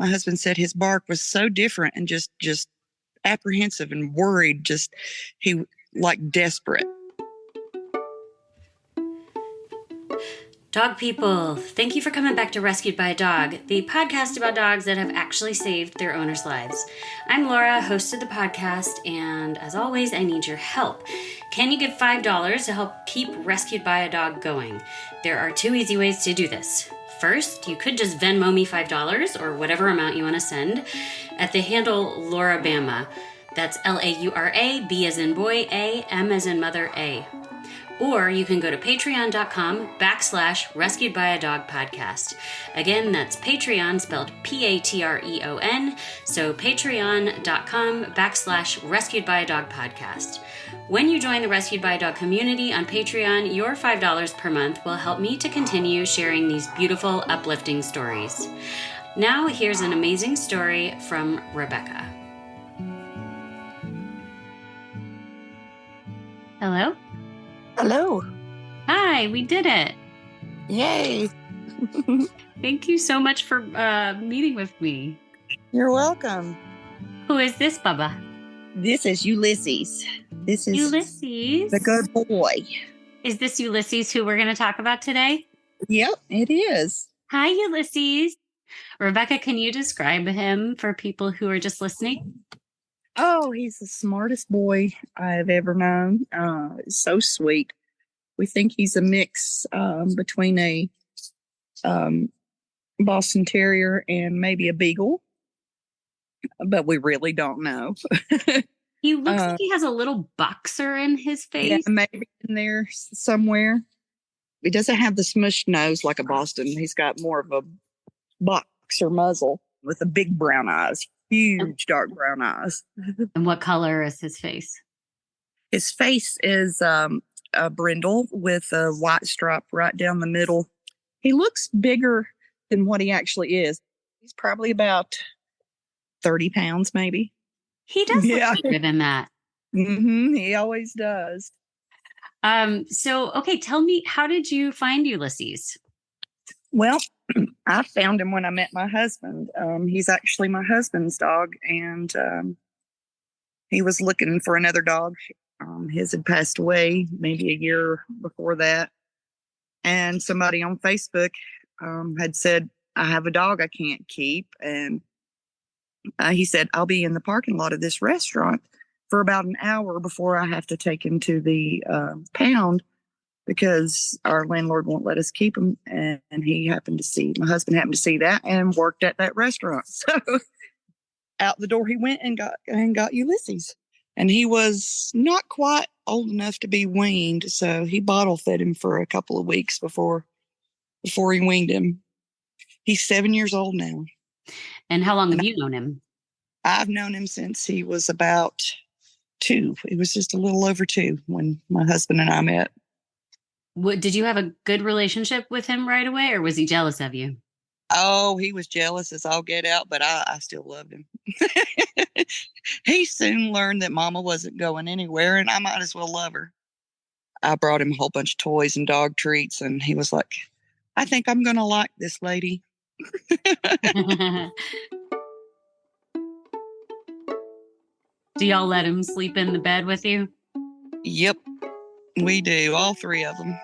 my husband said his bark was so different and just apprehensive and worried, just he like desperate. Dog people, thank you for coming back to Rescued by a Dog, the podcast about dogs that have actually saved their owners' lives. I'm Laura, host of the podcast, and as always, I need your help. Can you give $5 to help keep Rescued by a Dog going? There are 2 easy ways to do this. First, you could just Venmo me $5 or whatever amount you want to send at the handle LauraBama. That's Laura, B as in boy, A, M as in mother, A. Or you can go to patreon.com/Rescued by a Dog podcast. Again, that's Patreon, spelled Patreon. So patreon.com/Rescued by a Dog podcast. When you join the Rescued by a Dog community on Patreon, your $5 per month will help me to continue sharing these beautiful, uplifting stories. Now, here's an amazing story from Rebecca. Hello? Hello. Hi, we did it. Yay. Thank you so much for meeting with me. You're welcome. Who is this, Bubba? This is Ulysses. This is Ulysses. the good boy. Is this Ulysses who we're going to talk about today? Yep, it is. Hi, Ulysses. Rebecca, can you describe him for people who are just listening? Oh, he's the smartest boy I've ever known. So sweet. We think he's a mix between a Boston Terrier and maybe a Beagle, but we really don't know. He looks like he has a little boxer in his face. Yeah, maybe in there somewhere. He doesn't have the smushed nose like a Boston. He's got more of a boxer muzzle with the big brown eyes. Huge dark brown eyes. And what color is his face? His face is a brindle with a white stripe right down the middle. He looks bigger than what he actually is. He's probably about 30 pounds, maybe. He does look bigger than that. Mm-hmm, he always does. Okay, tell me, how did you find Ulysses? Well, I found him when I met my husband. He's actually my husband's dog, and he was looking for another dog. His had passed away maybe a year before that. And somebody on Facebook had said, I have a dog I can't keep. And he said, I'll be in the parking lot of this restaurant for about an hour before I have to take him to the pound, because our landlord won't let us keep him. And my husband happened to see that and worked at that restaurant. So out the door he went and got Ulysses. And he was not quite old enough to be weaned. So he bottle fed him for a couple of weeks before he weaned him. He's 7 years old now. And how long have you known him? I've known him since he was about 2. He was just a little over 2 when my husband and I met. Did you have a good relationship with him right away, or was he jealous of you? Oh, he was jealous as all get out, but I still loved him. He soon learned that Mama wasn't going anywhere, and I might as well love her. I brought him a whole bunch of toys and dog treats, and he was like, I think I'm going to like this lady. Do y'all let him sleep in the bed with you? Yep, we do. All 3 of them.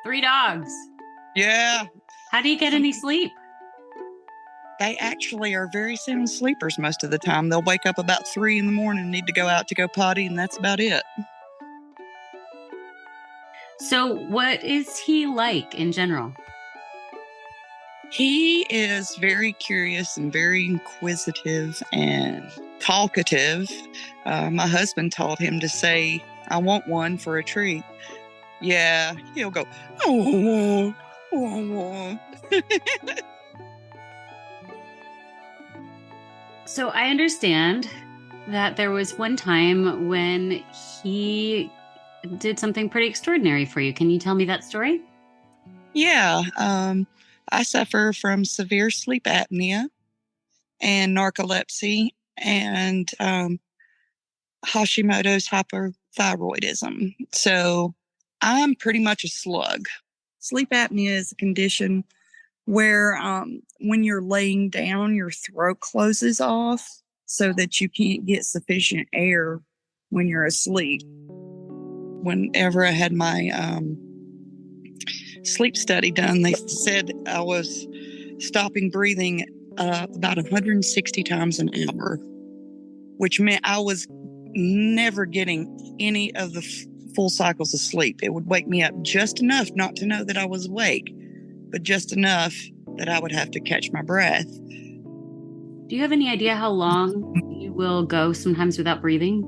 3 dogs. Yeah. How do you get any sleep? They actually are very sound sleepers most of the time. They'll wake up about 3 in the morning, need to go out to go potty, and that's about it. So what is he like in general? He is very curious and very inquisitive and talkative. My husband taught him to say, I want one for a treat. Yeah, he'll go, oh, oh. So I understand that there was one time when he did something pretty extraordinary for you. Can you tell me that story? Yeah, I suffer from severe sleep apnea and narcolepsy and Hashimoto's hyperthyroidism. So I'm pretty much a slug. Sleep apnea is a condition where when you're laying down, your throat closes off so that you can't get sufficient air when you're asleep. Whenever I had my sleep study done, they said I was stopping breathing about 160 times an hour, which meant I was never getting any of the full cycles of sleep. It would wake me up just enough not to know that I was awake, but just enough that I would have to catch my breath. Do you have any idea how long you will go sometimes without breathing?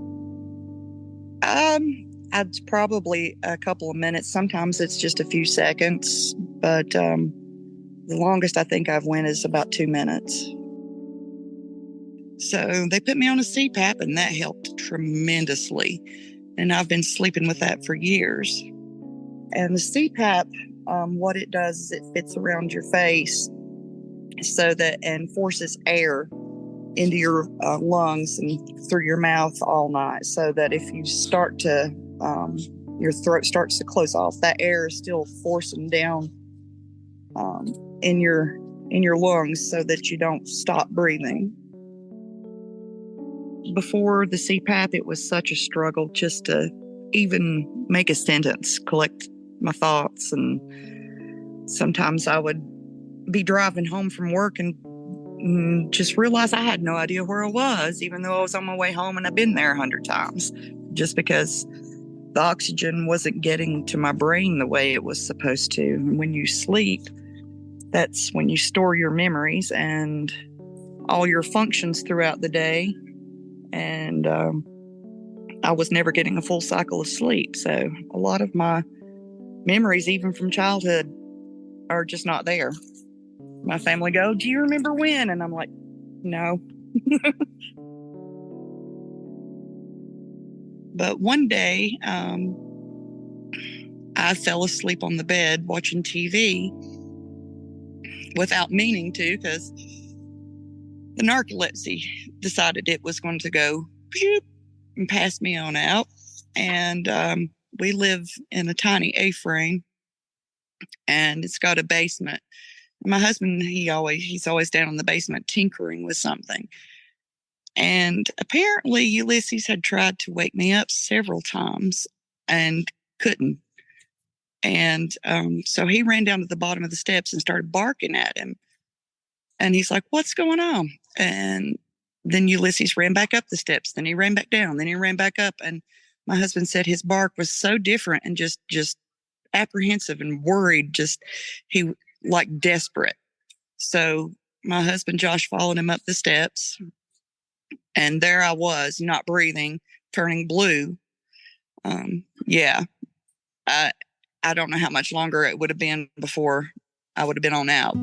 It's probably a couple of minutes. Sometimes it's just a few seconds, but the longest I think I've went is about 2 minutes. So they put me on a CPAP, and that helped tremendously. And I've been sleeping with that for years. And the CPAP, what it does is it fits around your face so that and forces air into your lungs and through your mouth all night, so that if you start to your throat starts to close off, that air is still forcing down in your lungs so that you don't stop breathing. Before the CPAP, it was such a struggle just to even make a sentence, collect my thoughts. And sometimes I would be driving home from work and just realize I had no idea where I was, even though I was on my way home and I've been there 100 times, just because the oxygen wasn't getting to my brain the way it was supposed to. And when you sleep, that's when you store your memories and all your functions throughout the day. And I was never getting a full cycle of sleep. So a lot of my memories, even from childhood, are just not there. My family go, "Do you remember when?" And I'm like, no. But one day, I fell asleep on the bed watching TV without meaning to, because the narcolepsy decided it was going to go and pass me on out. And we live in a tiny A-frame, and it's got a basement. My husband, he's always down in the basement tinkering with something. And apparently Ulysses had tried to wake me up several times and couldn't. And so he ran down to the bottom of the steps and started barking at him. And he's like, "What's going on?" And then Ulysses ran back up the steps. Then he ran back down. Then he ran back up. And my husband said his bark was so different and just apprehensive and worried, he like desperate. So my husband Josh followed him up the steps, and there I was, not breathing, turning blue. Yeah, I don't know how much longer it would have been before I would have been on out.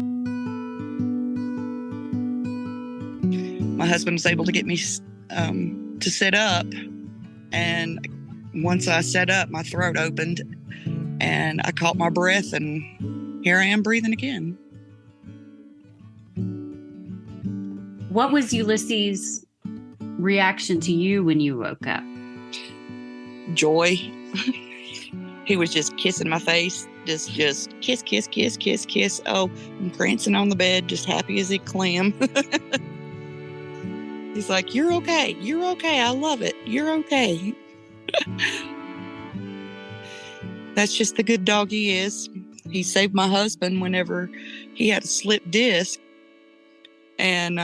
My husband was able to get me to sit up, and once I sat up, my throat opened, and I caught my breath, and here I am breathing again. What was Ulysses' reaction to you when you woke up? Joy. He was just kissing my face, just kiss, kiss, kiss, kiss, kiss. Oh, I'm prancing on the bed, just happy as a clam. He's like, "You're okay. You're okay. I love it. You're okay." That's just the good dog he is. He saved my husband whenever he had a slipped disc. And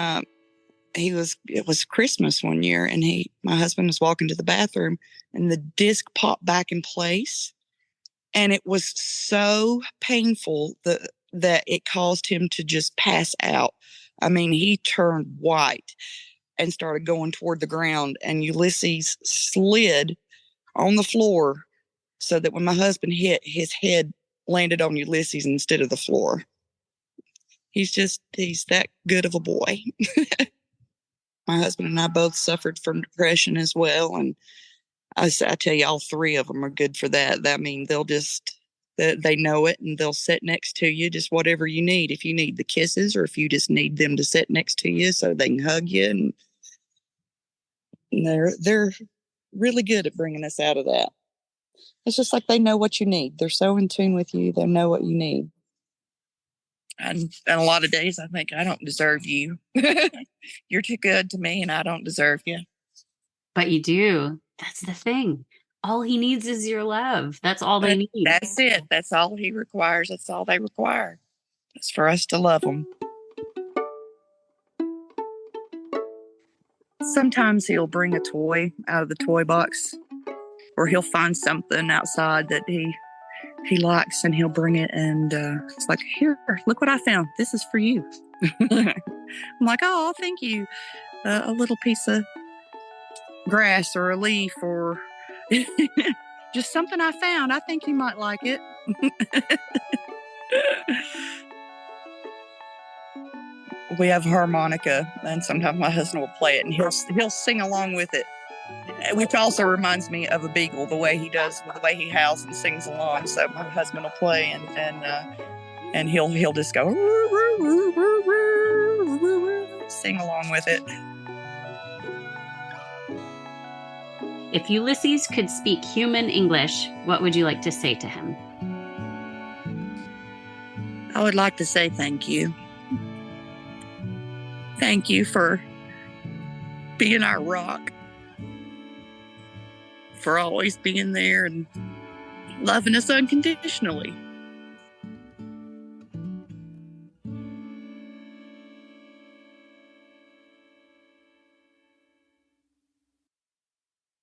it was Christmas one year, and my husband was walking to the bathroom, and the disc popped back in place. And it was so painful that it caused him to just pass out. I mean, he turned white and started going toward the ground, and Ulysses slid on the floor so that when my husband hit, his head landed on Ulysses instead of the floor. He's that good of a boy. My husband and I both suffered from depression as well. And I tell you, all three of them are good for that. I mean, they know it, and they'll sit next to you, just whatever you need. If you need the kisses, or if you just need them to sit next to you so they can hug you. And they're really good at bringing us out of that. It's just like they know what you need. They're so in tune with you. They know what you need. And a lot of days I think I don't deserve you. You're too good to me and I don't deserve you. But you do. That's the thing. All he needs is your love. That's all they need. That's it. That's all he requires. That's all they require. It's for us to love them. Sometimes he'll bring a toy out of the toy box, or he'll find something outside that he likes, and he'll bring it, and it's like, here, look what I found. This is for you. I'm like, oh, thank you. A little piece of grass or a leaf or just something I found. I think you might like it. We have harmonica, and sometimes my husband will play it, and he'll sing along with it, which also reminds me of a beagle, the way he does, the way he howls and sings along. So my husband will play, and he'll just go sing along with it. If Ulysses could speak human English, what would you like to say to him? I would like to say thank you. Thank you for being our rock, for always being there and loving us unconditionally.